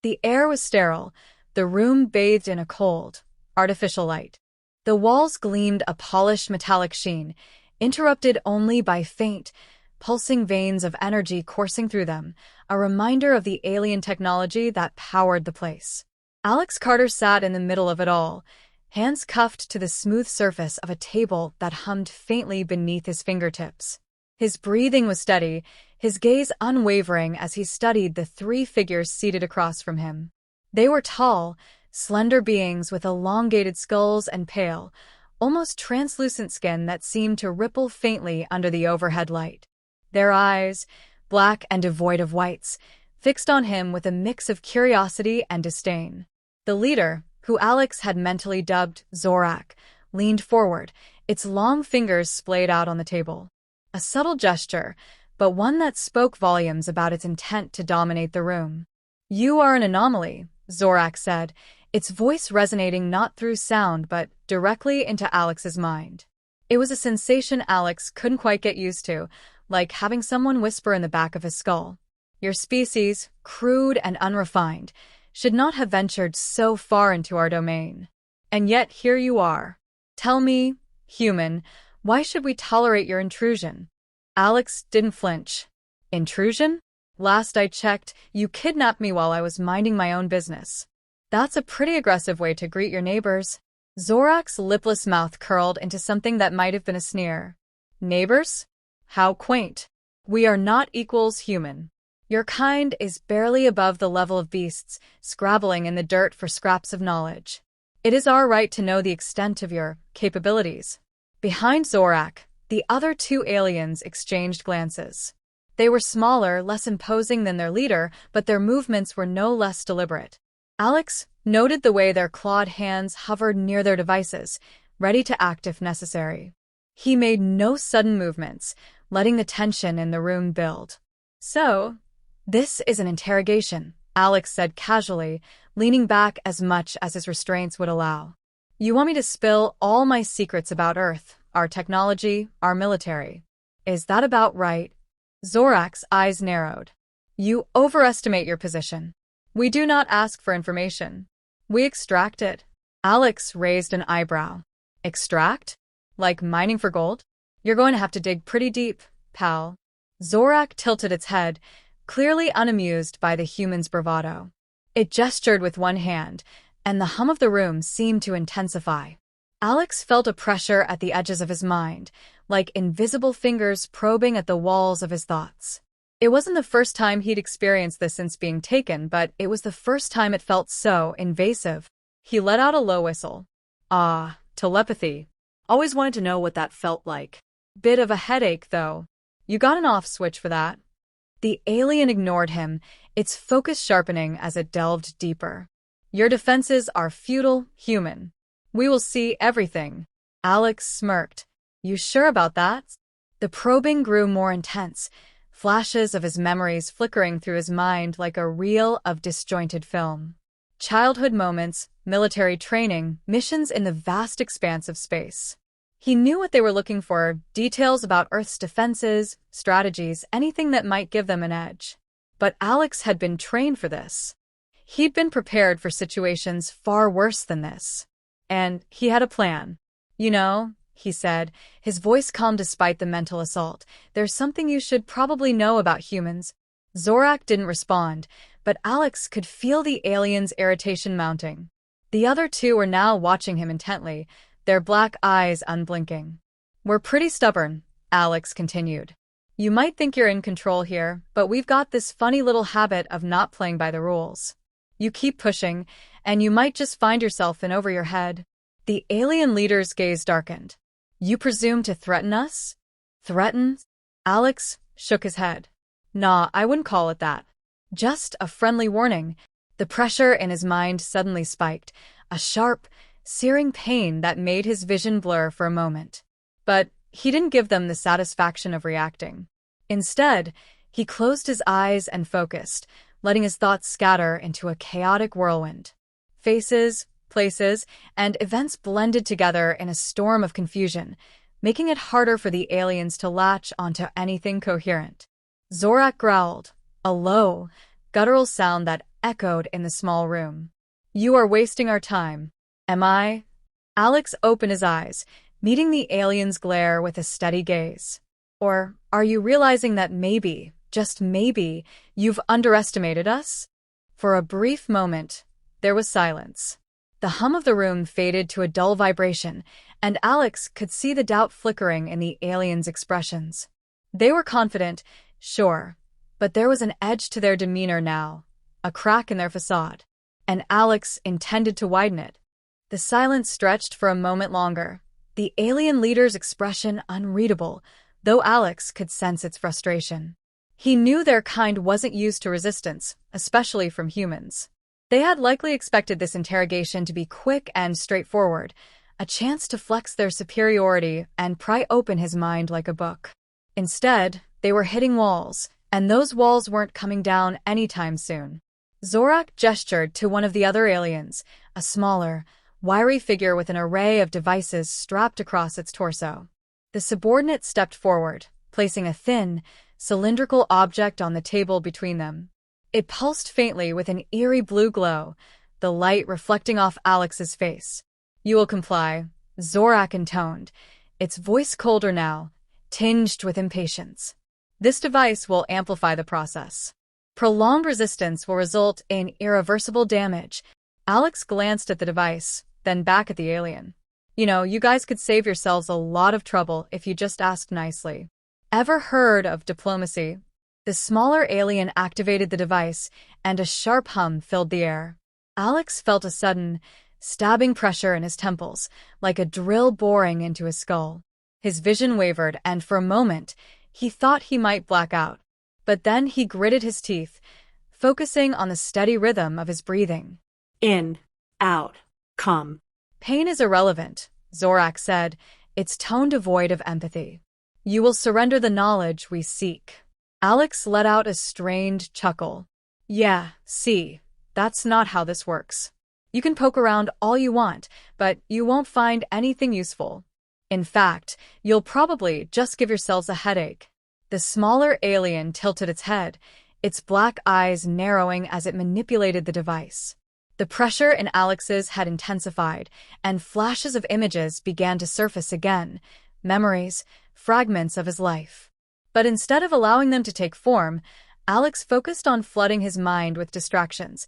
The air was sterile, the room bathed in a cold, artificial light. The walls gleamed a polished metallic sheen, interrupted only by faint, pulsing veins of energy coursing through them, a reminder of the alien technology that powered the place. Alex Carter sat in the middle of it all, hands cuffed to the smooth surface of a table that hummed faintly beneath his fingertips. His breathing was steady, his gaze unwavering as he studied the three figures seated across from him. They were tall, slender beings with elongated skulls and pale, almost translucent skin that seemed to ripple faintly under the overhead light. Their eyes, black and devoid of whites, fixed on him with a mix of curiosity and disdain. The leader, who Alex had mentally dubbed Zorak, leaned forward, its long fingers splayed out on the table. A subtle gesture, but one that spoke volumes about its intent to dominate the room. "You are an anomaly," Zorak said, its voice resonating not through sound but directly into Alex's mind. It was a sensation Alex couldn't quite get used to, like having someone whisper in the back of his skull. "Your species, crude and unrefined, should not have ventured so far into our domain. And yet here you are. Tell me, human, why should we tolerate your intrusion?" Alex didn't flinch. "Intrusion? Last I checked, you kidnapped me while I was minding my own business. That's a pretty aggressive way to greet your neighbors." Zorak's lipless mouth curled into something that might have been a sneer. "Neighbors? How quaint. We are not equals, human. Your kind is barely above the level of beasts, scrabbling in the dirt for scraps of knowledge. It is our right to know the extent of your capabilities." Behind Zorak, the other two aliens exchanged glances. They were smaller, less imposing than their leader, but their movements were no less deliberate. Alex noted the way their clawed hands hovered near their devices, ready to act if necessary. He made no sudden movements, letting the tension in the room build. "So, this is an interrogation," Alex said casually, leaning back as much as his restraints would allow. "You want me to spill all my secrets about Earth, our technology, our military? Is that about right?" Zorak's eyes narrowed. "You overestimate your position. We do not ask for information. We extract it." Alex raised an eyebrow. "Extract? Like mining for gold? You're going to have to dig pretty deep, pal." Zorak tilted its head, clearly unamused by the human's bravado. It gestured with one hand, and the hum of the room seemed to intensify. Alex felt a pressure at the edges of his mind, like invisible fingers probing at the walls of his thoughts. It wasn't the first time he'd experienced this since being taken, but it was the first time it felt so invasive. He let out a low whistle. "Ah, telepathy. Always wanted to know what that felt like. Bit of a headache, though. You got an off switch for that." The alien ignored him, its focus sharpening as it delved deeper. "Your defenses are futile, human. We will see everything." Alex smirked. "You sure about that?" The probing grew more intense, flashes of his memories flickering through his mind like a reel of disjointed film. Childhood moments, military training, missions in the vast expanse of space. He knew what they were looking for, details about Earth's defenses, strategies, anything that might give them an edge. But Alex had been trained for this. He'd been prepared for situations far worse than this. And he had a plan. "You know," he said, his voice calm despite the mental assault, "there's something you should probably know about humans." Zorak didn't respond, but Alex could feel the alien's irritation mounting. The other two were now watching him intently, their black eyes unblinking. "We're pretty stubborn," Alex continued. "You might think you're in control here, but we've got this funny little habit of not playing by the rules. You keep pushing, and you might just find yourself in over your head." The alien leader's gaze darkened. "You presume to threaten us?" "Threaten?" Alex shook his head. "Nah, I wouldn't call it that. Just a friendly warning." The pressure in his mind suddenly spiked, a sharp, searing pain that made his vision blur for a moment. But he didn't give them the satisfaction of reacting. Instead, he closed his eyes and focused, letting his thoughts scatter into a chaotic whirlwind. Faces, places, and events blended together in a storm of confusion, making it harder for the aliens to latch onto anything coherent. Zorak growled, a low, guttural sound that echoed in the small room. "You are wasting our time." "Am I?" Alex opened his eyes, meeting the alien's glare with a steady gaze. "Or are you realizing that maybe, just maybe, you've underestimated us?" For a brief moment, there was silence. The hum of the room faded to a dull vibration, and Alex could see the doubt flickering in the aliens' expressions. They were confident, sure, but there was an edge to their demeanor now, a crack in their facade, and Alex intended to widen it. The silence stretched for a moment longer, the alien leader's expression unreadable, though Alex could sense its frustration. He knew their kind wasn't used to resistance, especially from humans. They had likely expected this interrogation to be quick and straightforward, a chance to flex their superiority and pry open his mind like a book. Instead, they were hitting walls, and those walls weren't coming down anytime soon. Zorak gestured to one of the other aliens, a smaller, wiry figure with an array of devices strapped across its torso. The subordinate stepped forward, placing a thin, cylindrical object on the table between them. It pulsed faintly with an eerie blue glow, the light reflecting off Alex's face. "You will comply," Zorak intoned, its voice colder now, tinged with impatience. "This device will amplify the process. Prolonged resistance will result in irreversible damage." Alex glanced at the device, then back at the alien. You guys could save yourselves a lot of trouble if you just asked nicely." "Ever heard of diplomacy?" The smaller alien activated the device, and a sharp hum filled the air. Alex felt a sudden, stabbing pressure in his temples, like a drill boring into his skull. His vision wavered, and for a moment, he thought he might black out. But then he gritted his teeth, focusing on the steady rhythm of his breathing. "In, out, come." "Pain is irrelevant," Zorak said, its tone devoid of empathy. "You will surrender the knowledge we seek." Alex let out a strained chuckle. "Yeah, see, that's not how this works. You can poke around all you want, but you won't find anything useful. In fact, you'll probably just give yourselves a headache." The smaller alien tilted its head, its black eyes narrowing as it manipulated the device. The pressure in Alex's had intensified, and flashes of images began to surface again, memories, fragments of his life. But instead of allowing them to take form, Alex focused on flooding his mind with distractions,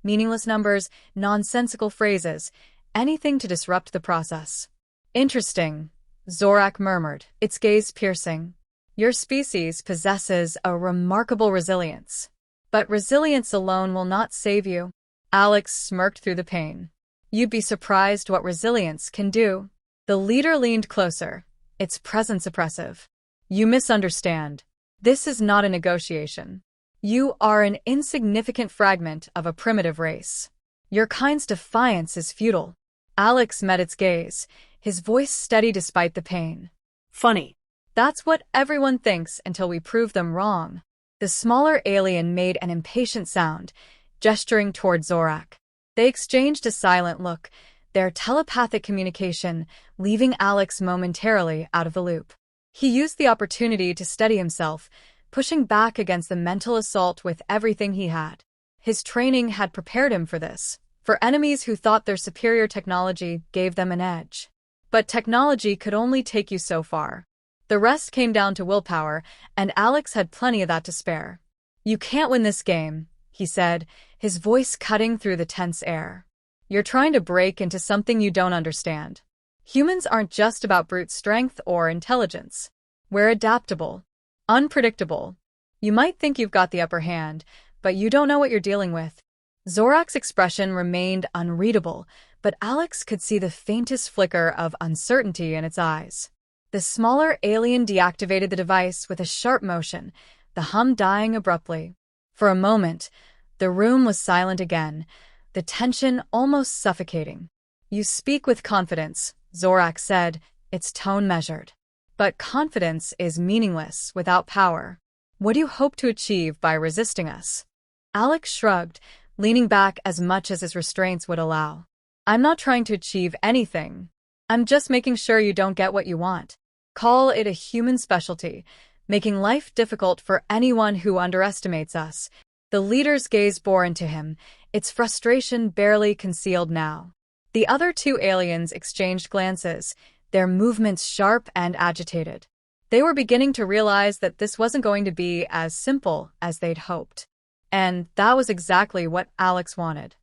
meaningless numbers, nonsensical phrases, anything to disrupt the process. "Interesting," Zorak murmured, its gaze piercing. "Your species possesses a remarkable resilience. But resilience alone will not save you." Alex smirked through the pain. "You'd be surprised what resilience can do." The leader leaned closer, its presence oppressive. "You misunderstand. This is not a negotiation. You are an insignificant fragment of a primitive race. Your kind's defiance is futile." Alex met its gaze, his voice steady despite the pain. "Funny." "That's what everyone thinks until we prove them wrong." The smaller alien made an impatient sound, gesturing toward Zorak. They exchanged a silent look, their telepathic communication leaving Alex momentarily out of the loop. He used the opportunity to steady himself, pushing back against the mental assault with everything he had. His training had prepared him for this, for enemies who thought their superior technology gave them an edge. But technology could only take you so far. The rest came down to willpower, and Alex had plenty of that to spare. "You can't win this game," he said, his voice cutting through the tense air. "You're trying to break into something you don't understand. Humans aren't just about brute strength or intelligence. We're adaptable, unpredictable. You might think you've got the upper hand, but you don't know what you're dealing with." Zorak's expression remained unreadable, but Alex could see the faintest flicker of uncertainty in its eyes. The smaller alien deactivated the device with a sharp motion, the hum dying abruptly. For a moment, the room was silent again, the tension almost suffocating. "You speak with confidence," Zorak said, its tone measured. "But confidence is meaningless without power. What do you hope to achieve by resisting us?" Alex shrugged, leaning back as much as his restraints would allow. "I'm not trying to achieve anything. I'm just making sure you don't get what you want. Call it a human specialty, making life difficult for anyone who underestimates us." The leader's gaze bore into him, its frustration barely concealed now. The other two aliens exchanged glances, their movements sharp and agitated. They were beginning to realize that this wasn't going to be as simple as they'd hoped. And that was exactly what Alex wanted.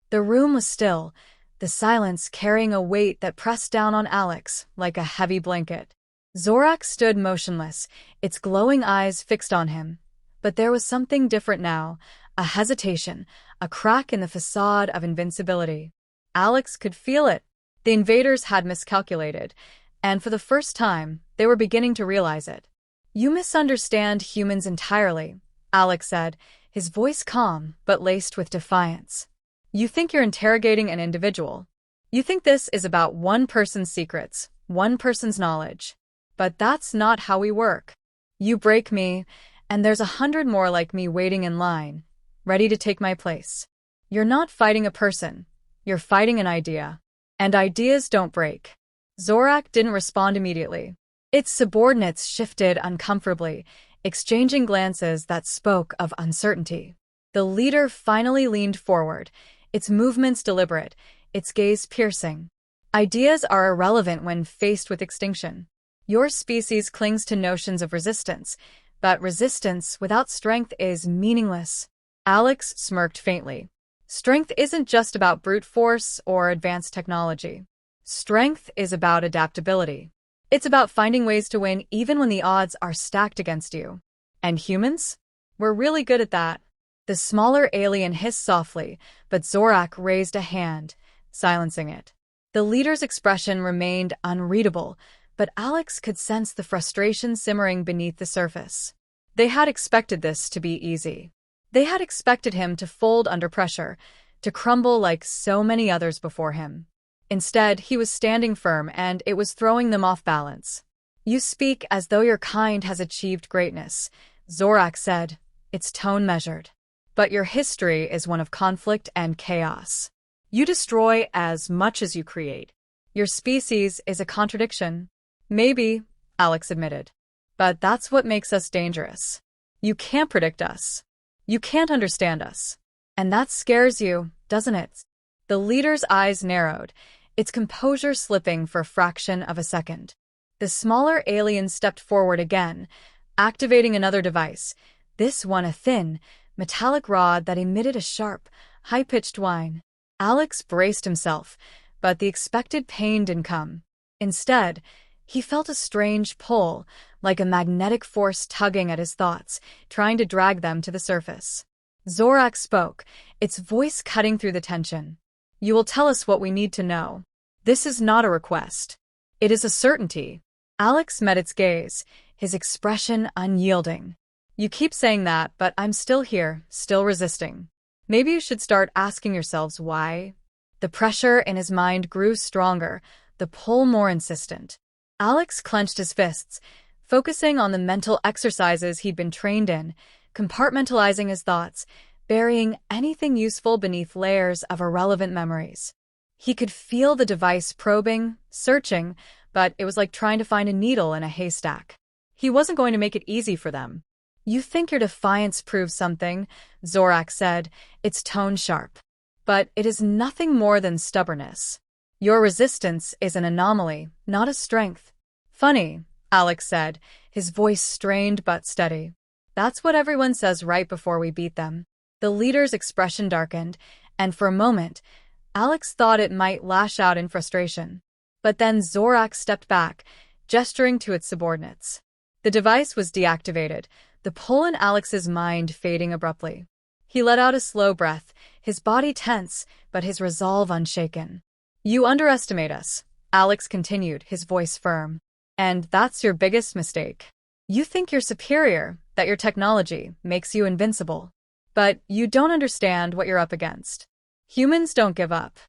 The room was still, the silence carrying a weight that pressed down on Alex like a heavy blanket. Zorak stood motionless, its glowing eyes fixed on him. But there was something different now, a hesitation, a crack in the facade of invincibility. Alex could feel it. The invaders had miscalculated, and for the first time, they were beginning to realize it. "You misunderstand humans entirely," Alex said, his voice calm but laced with defiance. "You think you're interrogating an individual. You think this is about one person's secrets, one person's knowledge. But that's not how we work. You break me, and there's 100 more like me waiting in line, ready to take my place. You're not fighting a person. You're fighting an idea. And ideas don't break." Zorak didn't respond immediately. Its subordinates shifted uncomfortably, exchanging glances that spoke of uncertainty. The leader finally leaned forward, its movements deliberate, its gaze piercing. "Ideas are irrelevant when faced with extinction. Your species clings to notions of resistance, but resistance without strength is meaningless." Alex smirked faintly. "Strength isn't just about brute force or advanced technology. Strength is about adaptability. It's about finding ways to win even when the odds are stacked against you. And humans? We're really good at that." The smaller alien hissed softly, but Zorak raised a hand, silencing it. The leader's expression remained unreadable, but Alex could sense the frustration simmering beneath the surface. They had expected this to be easy. They had expected him to fold under pressure, to crumble like so many others before him. Instead, he was standing firm, and it was throwing them off balance. "You speak as though your kind has achieved greatness," Zorak said, its tone measured. "But your history is one of conflict and chaos. You destroy as much as you create. Your species is a contradiction." "Maybe," Alex admitted. "But that's what makes us dangerous. You can't predict us. You can't understand us. And that scares you, doesn't it?" The leader's eyes narrowed, its composure slipping for a fraction of a second. The smaller alien stepped forward again, activating another device, this one a thin, metallic rod that emitted a sharp, high-pitched whine. Alex braced himself, but the expected pain didn't come. Instead, he felt a strange pull, like a magnetic force tugging at his thoughts, trying to drag them to the surface. Zorak spoke, its voice cutting through the tension. "You will tell us what we need to know. This is not a request. It is a certainty." Alex met its gaze, his expression unyielding. "You keep saying that, but I'm still here, still resisting. Maybe you should start asking yourselves why." The pressure in his mind grew stronger, the pull more insistent. Alex clenched his fists, focusing on the mental exercises he'd been trained in, compartmentalizing his thoughts, burying anything useful beneath layers of irrelevant memories. He could feel the device probing, searching, but it was like trying to find a needle in a haystack. He wasn't going to make it easy for them. "You think your defiance proves something," Zorak said, its tone sharp. "But it is nothing more than stubbornness. Your resistance is an anomaly, not a strength." "Funny," Alex said, his voice strained but steady. "That's what everyone says right before we beat them." The leader's expression darkened, and for a moment, Alex thought it might lash out in frustration. But then Zorak stepped back, gesturing to its subordinates. The device was deactivated, the pull in Alex's mind fading abruptly. He let out a slow breath, his body tense, but his resolve unshaken. "You underestimate us," Alex continued, his voice firm. "And that's your biggest mistake. You think you're superior, that your technology makes you invincible. But you don't understand what you're up against. Humans don't give up.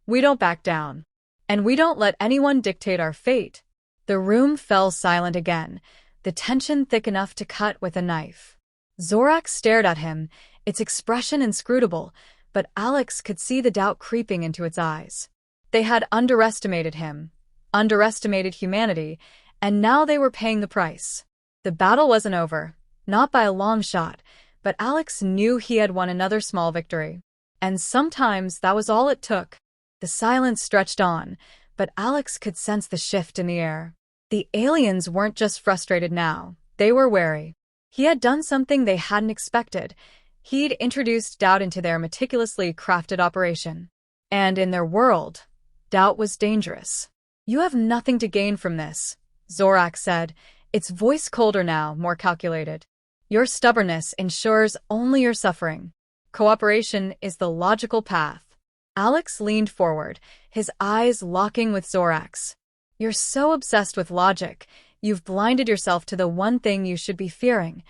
We don't back down. And we don't let anyone dictate our fate." The room fell silent again, the tension thick enough to cut with a knife. Zorak stared at him, its expression inscrutable, but Alex could see the doubt creeping into its eyes. They had underestimated him, underestimated humanity, and now they were paying the price. The battle wasn't over, not by a long shot, but Alex knew he had won another small victory. And sometimes that was all it took. The silence stretched on, but Alex could sense the shift in the air. The aliens weren't just frustrated now, they were wary. He had done something they hadn't expected. He'd introduced doubt into their meticulously crafted operation. And in their world, doubt was dangerous. "You have nothing to gain from this," Zorak said, its voice colder now, more calculated. "Your stubbornness ensures only your suffering. Cooperation is the logical path." Alex leaned forward, his eyes locking with Zorak's. "You're so obsessed with logic, you've blinded yourself to the one thing you should be fearing: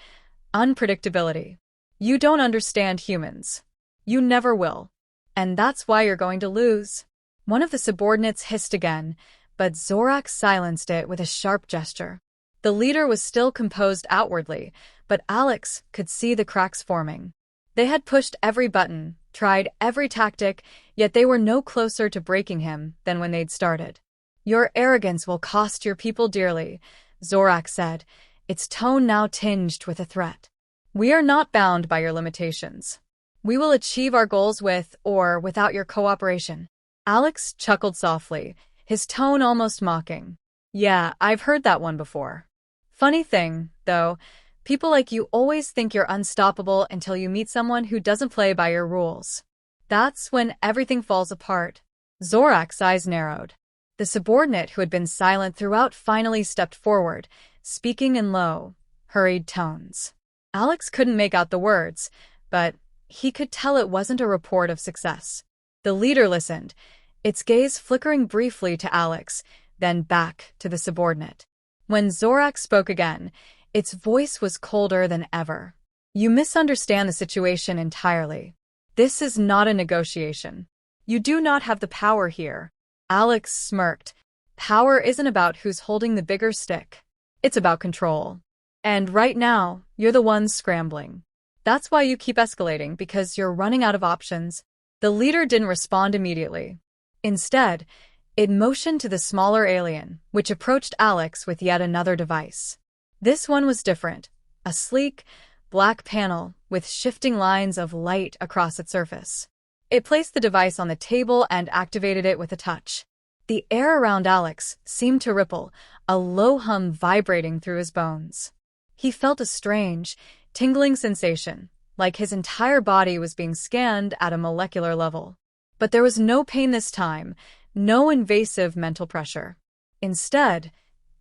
unpredictability. You don't understand humans. You never will. And that's why you're going to lose." One of the subordinates hissed again, but Zorak silenced it with a sharp gesture. The leader was still composed outwardly, but Alex could see the cracks forming. They had pushed every button, tried every tactic, yet they were no closer to breaking him than when they'd started. "Your arrogance will cost your people dearly," Zorak said, its tone now tinged with a threat. "We are not bound by your limitations. We will achieve our goals with or without your cooperation." Alex chuckled softly, his tone almost mocking. "Yeah, I've heard that one before. Funny thing, though, people like you always think you're unstoppable until you meet someone who doesn't play by your rules. That's when everything falls apart." Zorak's eyes narrowed. The subordinate who had been silent throughout finally stepped forward, speaking in low, hurried tones. Alex couldn't make out the words, but he could tell it wasn't a report of success. The leader listened, its gaze flickering briefly to Alex, then back to the subordinate. When Zorak spoke again, its voice was colder than ever. "You misunderstand the situation entirely. This is not a negotiation. You do not have the power here." Alex smirked. "Power isn't about who's holding the bigger stick. It's about control. And right now, you're the ones scrambling. That's why you keep escalating, because you're running out of options." The leader didn't respond immediately. Instead, it motioned to the smaller alien, which approached Alex with yet another device. This one was different, a sleek, black panel with shifting lines of light across its surface. It placed the device on the table and activated it with a touch. The air around Alex seemed to ripple, a low hum vibrating through his bones. He felt a strange, tingling sensation, like his entire body was being scanned at a molecular level. But there was no pain this time, no invasive mental pressure. Instead,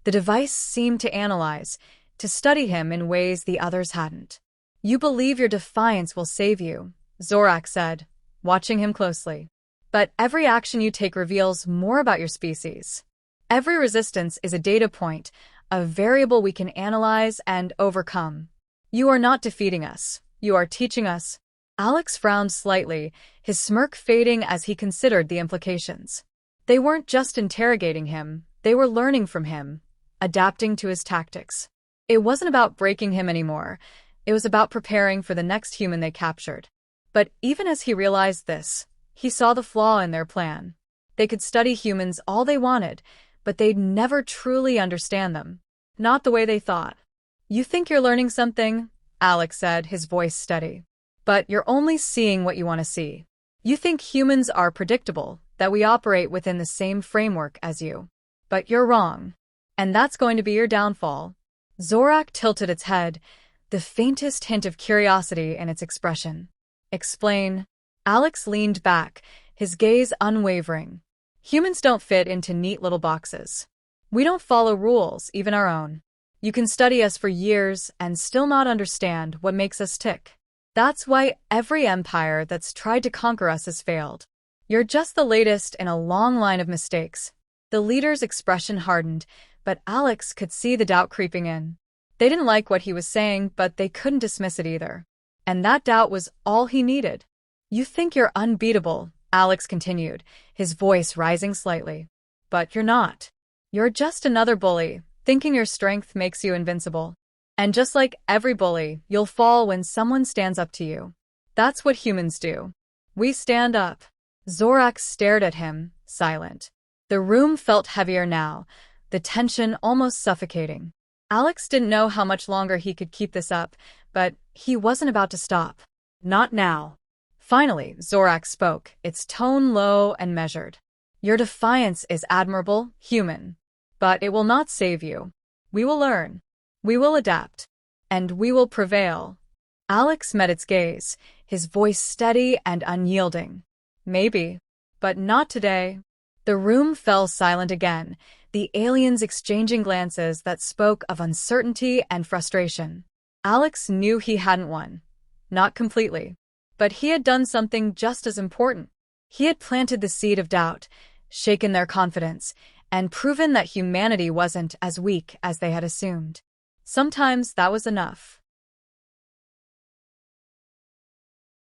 the device seemed to analyze, to study him in ways the others hadn't. "You believe your defiance will save you," Zorak said, watching him closely. "But every action you take reveals more about your species. Every resistance is a data point, a variable we can analyze and overcome. You are not defeating us, you are teaching us." Alex frowned slightly, his smirk fading as he considered the implications. They weren't just interrogating him, they were learning from him, adapting to his tactics. It wasn't about breaking him anymore, it was about preparing for the next human they captured. But even as he realized this, he saw the flaw in their plan. They could study humans all they wanted, but they'd never truly understand them. Not the way they thought. "You think you're learning something," Alex said, his voice steady. "But you're only seeing what you want to see. You think humans are predictable, that we operate within the same framework as you. But you're wrong. And that's going to be your downfall." Zorak tilted its head, the faintest hint of curiosity in its expression. "Explain." Alex leaned back, his gaze unwavering. "Humans don't fit into neat little boxes. We don't follow rules, even our own. You can study us for years and still not understand what makes us tick. That's why every empire that's tried to conquer us has failed. You're just the latest in a long line of mistakes." The leader's expression hardened, but Alex could see the doubt creeping in. They didn't like what he was saying, but they couldn't dismiss it either. And that doubt was all he needed. "You think you're unbeatable," Alex continued, his voice rising slightly. "But you're not. You're just another bully, thinking your strength makes you invincible. And just like every bully, you'll fall when someone stands up to you. That's what humans do. We stand up." Zorak stared at him, silent. The room felt heavier now, the tension almost suffocating. Alex didn't know how much longer he could keep this up, but he wasn't about to stop. Not now. Finally, Zorak spoke, its tone low and measured. Your defiance is admirable, human. But it will not save you. We will learn. We will adapt. And we will prevail. Alex met its gaze, his voice steady and unyielding. Maybe. But not today. The room fell silent again, the aliens exchanging glances that spoke of uncertainty and frustration. Alex knew he hadn't won. Not completely. But he had done something just as important. He had planted the seed of doubt, shaken their confidence, and proven that humanity wasn't as weak as they had assumed. Sometimes that was enough.